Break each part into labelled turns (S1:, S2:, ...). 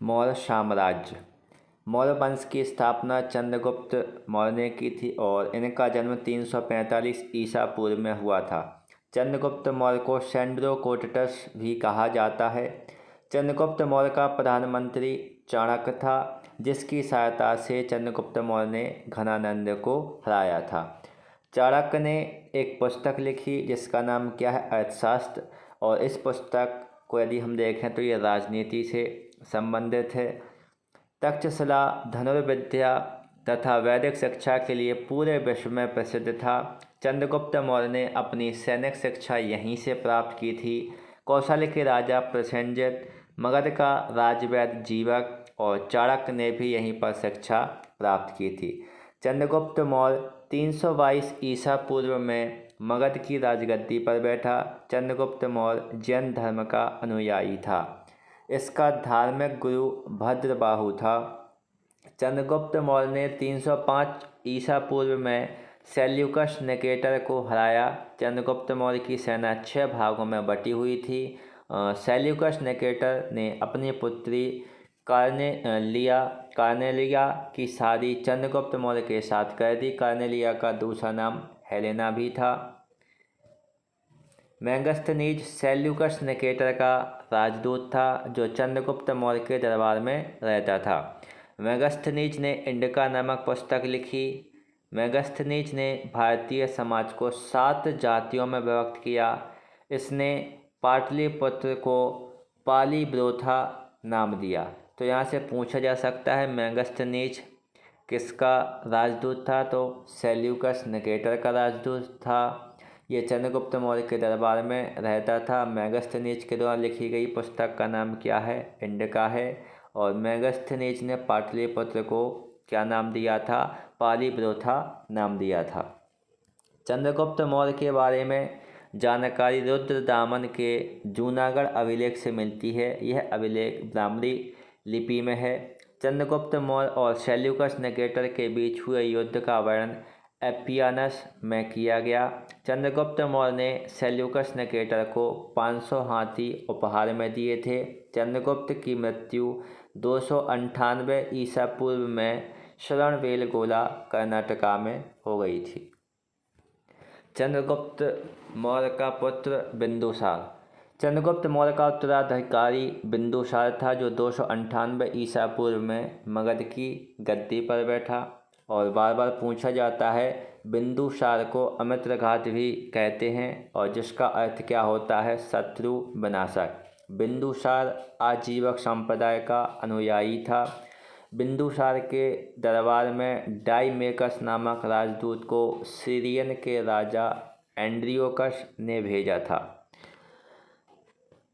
S1: मौर्य साम्राज्य। मौर्य वंश की स्थापना चंद्रगुप्त मौर्य ने की थी और इनका जन्म 345 ईसा पूर्व में हुआ था। चंद्रगुप्त मौर्य को सैंड्रोकोटस भी कहा जाता है। चंद्रगुप्त मौर्य का प्रधानमंत्री चाणक्य था, जिसकी सहायता से चंद्रगुप्त मौर्य ने घनानंद को हराया था। चाणक्य ने एक पुस्तक लिखी जिसका नाम क्या है, अर्थशास्त्र। और इस पुस्तक को यदि हम देखें तो ये राजनीति से संबंधित है। तक्षशिला धनुर्विद्या तथा वैदिक शिक्षा के लिए पूरे विश्व में प्रसिद्ध था। चंद्रगुप्त मौर्य ने अपनी सैनिक शिक्षा यहीं से प्राप्त की थी। कौशल के राजा प्रसेनजित, मगध का राजवैद्य जीवक और चाणक्य ने भी यहीं पर शिक्षा प्राप्त की थी। चंद्रगुप्त मौर्य 322 ईसा पूर्व में मगध की राजगद्दी पर बैठा। चंद्रगुप्त मौर्य जैन धर्म का अनुयायी था। इसका धार्मिक गुरु भद्रबाहु था। चंद्रगुप्त मौर्य ने 305 ईसा पूर्व में सेल्यूकस निकेटर को हराया। चंद्रगुप्त मौर्य की सेना 6 भागों में बटी हुई थी। सेल्यूकस निकेटर ने अपनी पुत्री कार्नेलिया की शादी चंद्रगुप्त मौर्य के साथ कर दी। कार्नेलिया का दूसरा नाम हेलेना भी था। मेगस्थनीज सेल्यूकस निकेटर का राजदूत था, जो चंद्रगुप्त मौर्य के दरबार में रहता था। मेगस्थनीज ने इंडिका नामक पुस्तक लिखी। मेगस्थनीज ने भारतीय समाज को 7 जातियों में विभक्त किया। इसने पाटलिपुत्र को पालीब्रोथा नाम दिया। तो यहाँ से पूछा जा सकता है मेगस्थनीज किसका राजदूत था, तो सेल्यूकस निकेटर का राजदूत था। ये चंद्रगुप्त मौर्य के दरबार में रहता था। मेगस्थनीज के द्वारा लिखी गई पुस्तक का नाम क्या है, इंडिका है। और मेगस्थनीज ने पाटलिपुत्र को क्या नाम दिया था, पालीब्रोथा नाम दिया था। चंद्रगुप्त मौर्य के बारे में जानकारी रुद्रदामन के जूनागढ़ अभिलेख से मिलती है। यह अभिलेख ब्राह्मणी लिपि में है। चंद्रगुप्त मौर्य और सेल्यूकस निकेटर के बीच हुए युद्ध का वर्णन एपियानस में किया गया। चंद्रगुप्त मौर्य ने सेल्यूकस निकेटर को 500 हाथी उपहार में दिए थे। चंद्रगुप्त की मृत्यु 298 ईसा पूर्व में श्रवणबेलगोला कर्नाटका में हो गई थी। चंद्रगुप्त मौर्य का पुत्र बिंदुसार। चंद्रगुप्त मौर्य का उत्तराधिकारी बिंदुसार था, जो 298 ईसा पूर्व में मगध की गद्दी पर बैठा। और बार बार पूछा जाता है, बिंदुसार को अमित्रघात भी कहते हैं, और जिसका अर्थ क्या होता है, शत्रु विनाशक। बिंदुसार आजीवक संप्रदाय का अनुयायी था। बिंदुसार के दरबार में डाइमेकस नामक राजदूत को सीरियन के राजा एंड्रियोकस ने भेजा था।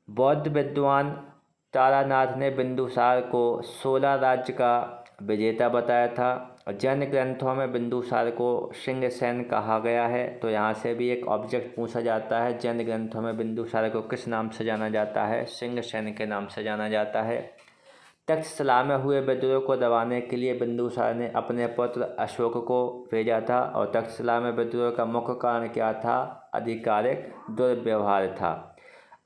S1: बौद्ध विद्वान तारानाथ ने बिंदुसार को 16 राज्य का विजेता बताया था। जैन ग्रंथों में बिंदुसार को सिंहसेन कहा गया है। तो यहाँ से भी एक ऑब्जेक्ट पूछा जाता है, जैन ग्रंथों में बिंदुसार को किस नाम से जाना जाता है, सिंहसेन के नाम से जाना जाता है। तक्षशिला में हुए विद्रोह को दबाने के लिए बिंदुसार ने अपने पुत्र अशोक को भेजा था। और तक्षशिला में विद्रोह का मुख्य कारण क्या था, आधिकारिक दुर्व्यवहार था।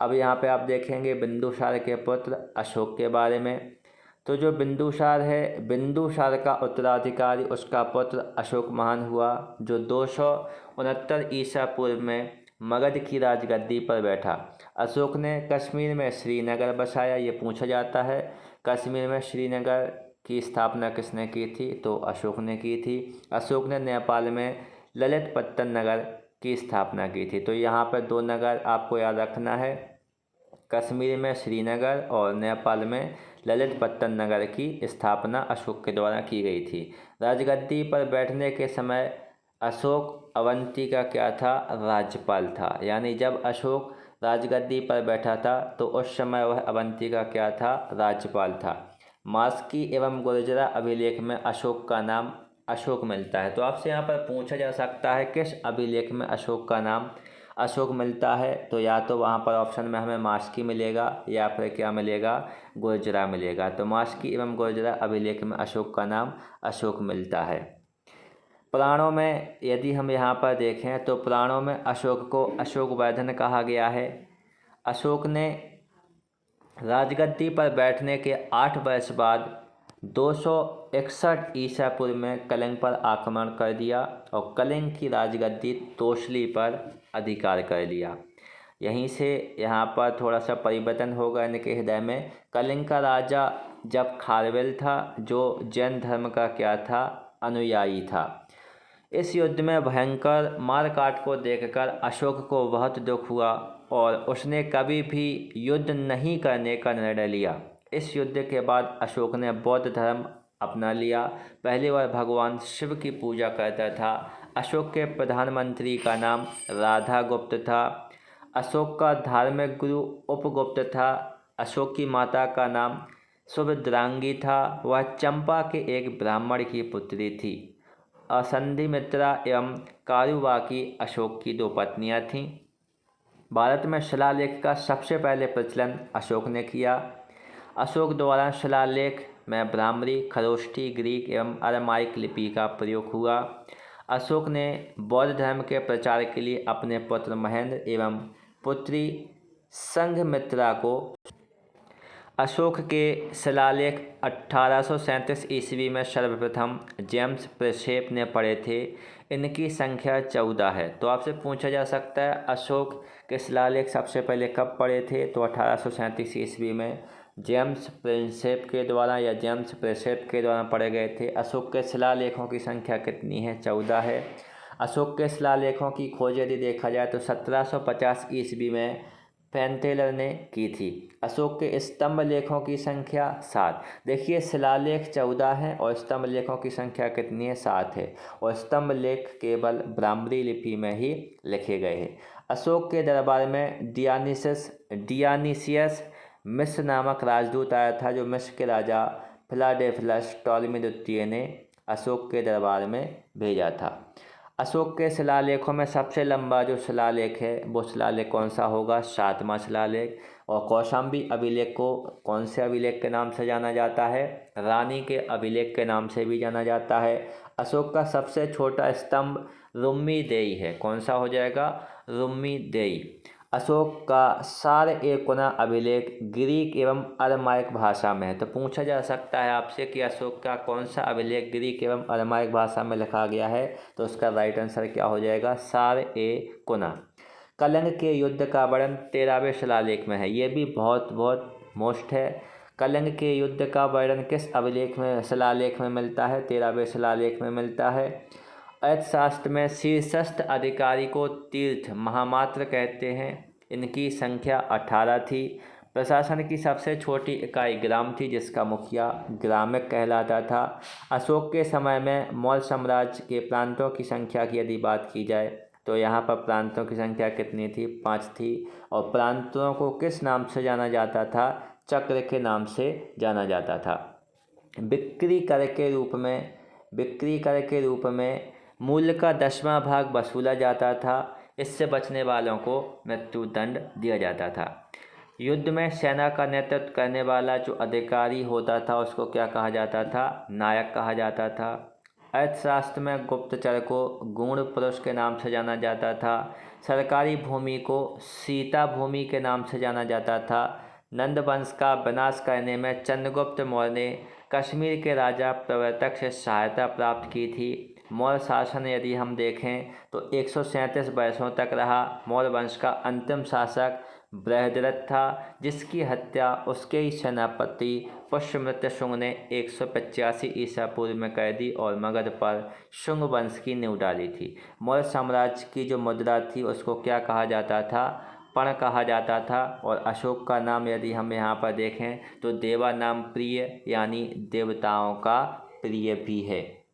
S1: अब यहाँ पे आप देखेंगे बिंदुसार के पुत्र अशोक के बारे में। तो जो बिंदुसार है, बिंदुसार का उत्तराधिकारी उसका पुत्र अशोक महान हुआ, जो 269 ईसा पूर्व में मगध की राजगद्दी पर बैठा। अशोक ने कश्मीर में श्रीनगर बसाया। ये पूछा जाता है, कश्मीर में श्रीनगर की स्थापना किसने की थी, तो अशोक ने की थी। अशोक ने नेपाल में ललितपत्तन नगर की स्थापना की थी। तो यहाँ पर 2 नगर आपको याद रखना है, कश्मीर में श्रीनगर और नेपाल में ललितपत्तन नगर की स्थापना अशोक के द्वारा की गई थी। राजगद्दी पर बैठने के समय अशोक अवंती का क्या था, राज्यपाल था। यानी जब अशोक राजगद्दी पर बैठा था तो उस समय वह अवंती का क्या था, राज्यपाल था। मास्की एवं गुर्जरा अभिलेख में अशोक का नाम अशोक मिलता है। तो आपसे यहाँ पर पूछा जा सकता है किस अभिलेख में अशोक का नाम अशोक मिलता है, तो या तो वहाँ पर ऑप्शन में हमें मास्की मिलेगा या फिर क्या मिलेगा, गुर्जरा मिलेगा। तो मास्की एवं गुर्जरा अभिलेख में अशोक का नाम अशोक मिलता है। पुराणों में यदि हम यहाँ पर देखें तो पुराणों में अशोक को अशोक वर्धन कहा गया है। अशोक ने राजगद्दी पर बैठने के 8 वर्ष बाद 261 ईसा पूर्व में कलिंग पर आक्रमण कर दिया और कलिंग की राजगद्दी तोसली पर अधिकार कर लिया। यहीं से यहाँ पर थोड़ा सा परिवर्तन होगा इनके हृदय में। कलिंग का राजा जब खारवेल था, जो जैन धर्म का क्या था, अनुयायी था। इस युद्ध में भयंकर मारकाट को देखकर अशोक को बहुत दुख हुआ और उसने कभी भी युद्ध नहीं करने का निर्णय लिया। इस युद्ध के बाद अशोक ने बौद्ध धर्म अपना लिया। पहली बार भगवान शिव की पूजा करता था। अशोक के प्रधानमंत्री का नाम राधागुप्त था। अशोक का धार्मिक गुरु उपगुप्त था। अशोक की माता का नाम सुभद्रांगी था। वह चंपा के एक ब्राह्मण की पुत्री थी। असंधिमित्रा एवं कारुबाकी अशोक की 2 पत्नियां थीं। भारत में शिलालेख का सबसे पहले प्रचलन अशोक ने किया। अशोक द्वारा शिलालेख में ब्राह्मणी, खरोष्ठी, ग्रीक एवं अरामाइक लिपि का प्रयोग हुआ। अशोक ने बौद्ध धर्म के प्रचार के लिए अपने पुत्र महेंद्र एवं पुत्री संघमित्रा को अशोक के शिलालेख 1837 ईस्वी में सर्वप्रथम जेम्स प्रेसेप ने पढ़े थे। इनकी संख्या 14 है। तो आपसे पूछा जा सकता है अशोक के शिलालेख सबसे पहले कब पढ़े थे, तो 1837 ईस्वी में जेम्स प्रिंसेप के द्वारा या जेम्स प्रेसेप के द्वारा पढ़े गए थे। अशोक के शिलालेखों की संख्या कितनी है, 14 है। अशोक के शिलालेखों की खोज यदि देखा जाए तो 1750 ईस्वी में पेंटेलर ने की थी। अशोक के स्तंभ लेखों की संख्या 7। देखिए शिलालेख 14 है और स्तंभ लेखों की संख्या कितनी है, 7 है। और स्तंभ लेख केवल ब्राह्मणी लिपि में ही लिखे गए हैं। अशोक के दरबार में डियानिसियस मिस्र नामक राजदूत आया था, जो मिस्र के राजा फिलाडेल्फस टॉलेमी द्वितीय ने अशोक के दरबार में भेजा था। अशोक के शिलालेखों में सबसे लंबा जो शिलालेख है वो शिलालेख कौन सा होगा, 7वां शिलालेख। और कौशाम्बी अभिलेख को कौन से अभिलेख के नाम से जाना जाता है, रानी के अभिलेख के नाम से भी जाना जाता है। अशोक का सबसे छोटा स्तंभ रुम्मी देई है। कौन सा हो जाएगा, रुम्मी देई। अशोक का सार ए कुना अभिलेख ग्रीक एवं अरमाइक भाषा में है। तो पूछा जा सकता है आपसे कि अशोक का कौन सा अभिलेख ग्रीक एवं अरमाइक भाषा में लिखा गया है, तो उसका राइट आंसर क्या हो जाएगा, सार ए कुना। कलिंग के युद्ध का वर्णन 13वें शिलालेख में है। ये भी बहुत मोस्ट है। कलिंग के युद्ध का वर्णन किस अभिलेख में, शिलालेख में मिलता है, 13वें शिलालेख में मिलता है। अर्थशास्त्र में शीर्षस्थ अधिकारी को तीर्थ महामात्र कहते हैं। इनकी संख्या 18 थी। प्रशासन की सबसे छोटी इकाई ग्राम थी, जिसका मुखिया ग्रामिक कहलाता था। अशोक के समय में मौर्य साम्राज्य के प्रांतों की संख्या की यदि बात की जाए तो यहाँ पर प्रांतों की संख्या कितनी थी, 5 थी। और प्रांतों को किस नाम से जाना जाता था, चक्र के नाम से जाना जाता था। बिक्री कर के रूप में मूल्य का 10वां भाग वसूला जाता था। इससे बचने वालों को मृत्युदंड दिया जाता था। युद्ध में सेना का नेतृत्व करने वाला जो अधिकारी होता था उसको क्या कहा जाता था, नायक कहा जाता था। अर्थशास्त्र में गुप्तचर को गूढ़ पुरुष के नाम से जाना जाता था। सरकारी भूमि को सीता भूमि के नाम से जाना जाता था। नंद वंश का विनाश करने में चंद्रगुप्त मौर्य ने कश्मीर के राजा प्रवर्तक से सहायता प्राप्त की थी। मौर्य शासन यदि हम देखें तो 137 वर्षों तक रहा। मौर्य वंश का अंतिम शासक बृहद्रथ था, जिसकी हत्या उसके ही सेनापति पुष्यमित्र शुंग ने 185 ईसा पूर्व में कर दी और मगध पर शुंग वंश की नींव डाली थी। मौर्य साम्राज्य की जो मुद्रा थी उसको क्या कहा जाता था, पण कहा जाता था। और अशोक का नाम यदि हम यहाँ पर देखें तो देवा नाम प्रिय यानी देवताओं का प्रिय भी है।